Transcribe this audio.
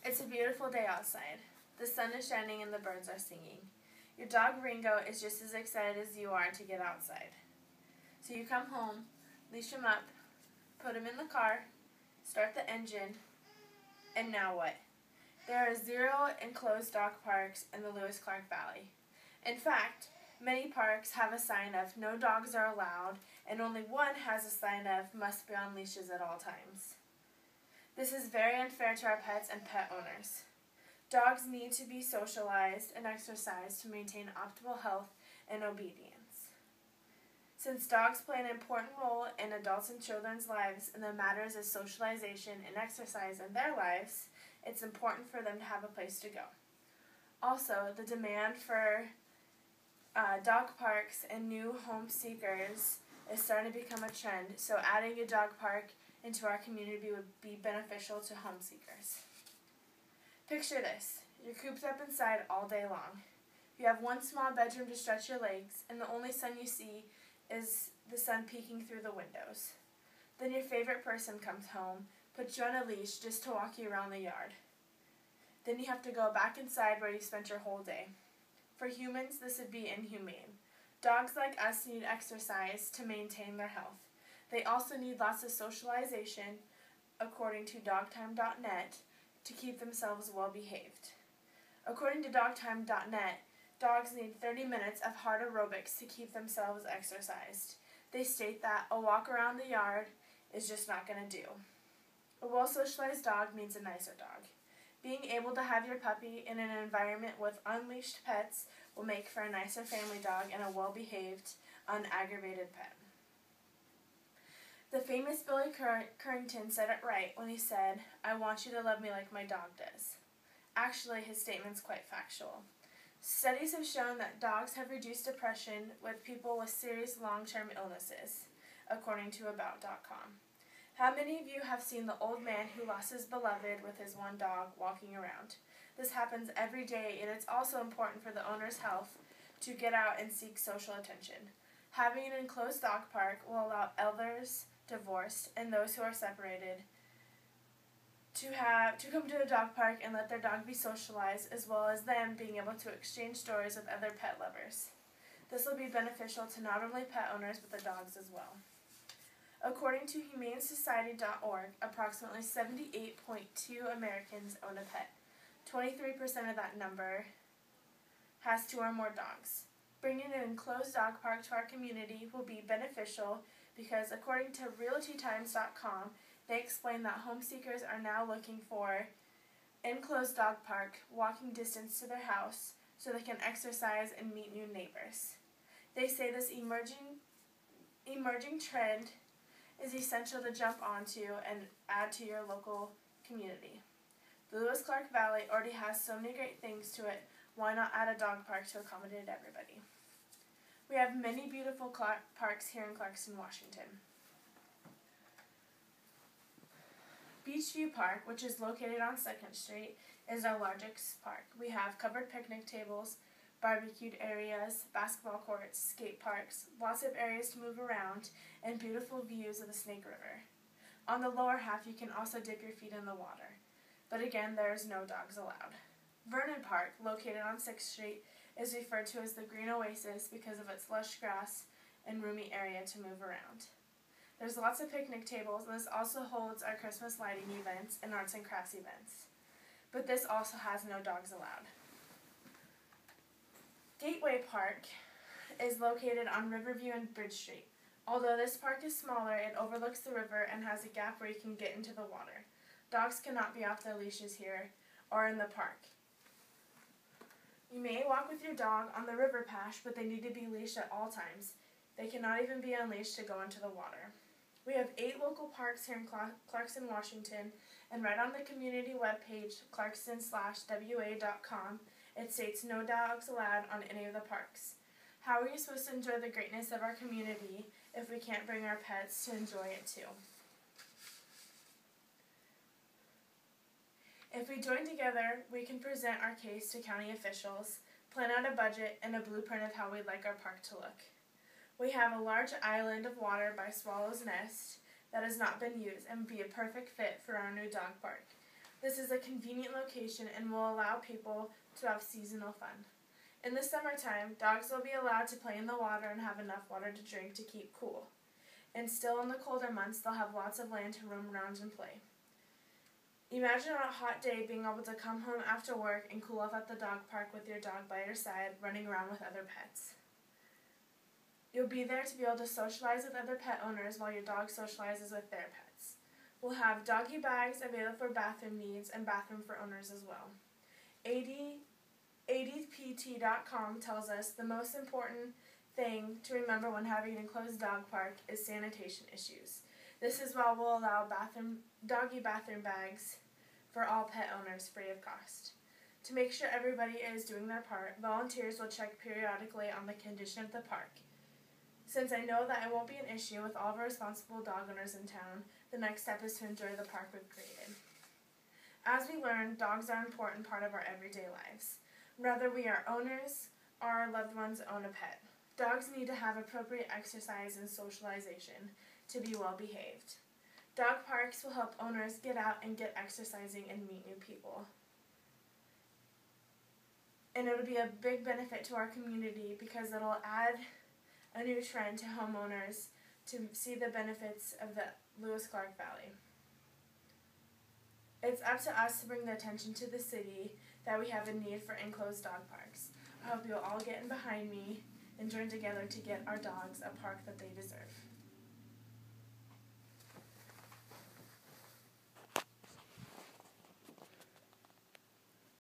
It's a beautiful day outside. The sun is shining and the birds are singing. Your dog Ringo is just as excited as you are to get outside. So you come home, leash him up, put him in the car, start the engine, and now what? There are 0 enclosed dog parks in the Lewis-Clark Valley. In fact, many parks have a sign of "No dogs are allowed," and only one has a sign of "Must be on leashes at all times." This is very unfair to our pets and pet owners. Dogs need to be socialized and exercised to maintain optimal health and obedience. Since dogs play an important role in adults and children's lives in the matters of socialization and exercise in their lives, it's important for them to have a place to go. Also, the demand for dog parks and new home seekers is starting to become a trend, so adding a dog park into our community would be beneficial to home seekers. Picture this. You're cooped up inside all day long. You have one small bedroom to stretch your legs, and the only sun you see is the sun peeking through the windows. Then your favorite person comes home, puts you on a leash just to walk you around the yard. Then you have to go back inside where you spent your whole day. For humans, this would be inhumane. Dogs like us need exercise to maintain their health. They also need lots of socialization, according to dogtime.net, to keep themselves well behaved. According to dogtime.net, dogs need 30 minutes of hard aerobics to keep themselves exercised. They state that a walk around the yard is just not going to do. A well-socialized dog means a nicer dog. Being able to have your puppy in an environment with unleashed pets will make for a nicer family dog and a well-behaved, unaggravated pet. The famous Billy Currington said it right when he said, "I want you to love me like my dog does." Actually, his statement's quite factual. Studies have shown that dogs have reduced depression with people with serious long-term illnesses, according to About.com. How many of you have seen the old man who lost his beloved with his one dog walking around? This happens every day, and it's also important for the owner's health to get out and seek social attention. Having an enclosed dog park will allow elders, divorced, and those who are separated to come to the dog park and let their dog be socialized, as well as them being able to exchange stories with other pet lovers. This will be beneficial to not only pet owners but the dogs as well. According to humanesociety.org, approximately 78.2 Americans own a pet. 23% of that number has 2 or more dogs. Bringing an enclosed dog park to our community will be beneficial because, according to realtytimes.com, they explain that home seekers are now looking for enclosed dog park walking distance to their house so they can exercise and meet new neighbors. They say this emerging trend is essential to jump onto and add to your local community. The Lewis-Clark Valley already has so many great things to it, why not add a dog park to accommodate everybody? We have many beautiful parks here in Clarkston, Washington. Beachview Park, which is located on 2nd Street, is our largest park. We have covered picnic tables, barbecued areas, basketball courts, skate parks, lots of areas to move around, and beautiful views of the Snake River. On the lower half, you can also dip your feet in the water. But again, there is no dogs allowed. Vernon Park, located on 6th Street, is referred to as the Green Oasis because of its lush grass and roomy area to move around. There's lots of picnic tables, and this also holds our Christmas lighting events and arts and crafts events. But this also has no dogs allowed. Gateway Park is located on Riverview and Bridge Street. Although this park is smaller, it overlooks the river and has a gap where you can get into the water. Dogs cannot be off their leashes here or in the park. You may walk with your dog on the river path, but they need to be leashed at all times. They cannot even be unleashed to go into the water. We have 8 local parks here in Clarkston, Washington, and right on the community webpage, clarkston/wa.com, it states no dogs allowed on any of the parks. How are you supposed to enjoy the greatness of our community if we can't bring our pets to enjoy it too? If we join together, we can present our case to county officials, plan out a budget, and a blueprint of how we'd like our park to look. We have a large island of water by Swallow's Nest that has not been used and would be a perfect fit for our new dog park. This is a convenient location and will allow people to have seasonal fun. In the summertime, dogs will be allowed to play in the water and have enough water to drink to keep cool. And still in the colder months, they'll have lots of land to roam around and play. Imagine on a hot day being able to come home after work and cool off at the dog park with your dog by your side, running around with other pets. You'll be there to be able to socialize with other pet owners while your dog socializes with their pets. We'll have doggy bags available for bathroom needs and bathroom for owners as well. ADPT.com tells us the most important thing to remember when having an enclosed dog park is sanitation issues. This is why we'll allow doggy bathroom bags for all pet owners free of cost. To make sure everybody is doing their part, volunteers will check periodically on the condition of the park. Since I know that it won't be an issue with all of our responsible dog owners in town, the next step is to enjoy the park we've created. As we learn, dogs are an important part of our everyday lives. Whether we are owners or our loved ones own a pet, dogs need to have appropriate exercise and socialization to be well behaved. Dog parks will help owners get out and get exercising and meet new people. And it'll be a big benefit to our community because it'll add a new trend to homeowners to see the benefits of the Lewis-Clark Valley. It's up to us to bring the attention to the city that we have a need for enclosed dog parks. I hope you'll all get in behind me and join together to get our dogs a park that they deserve.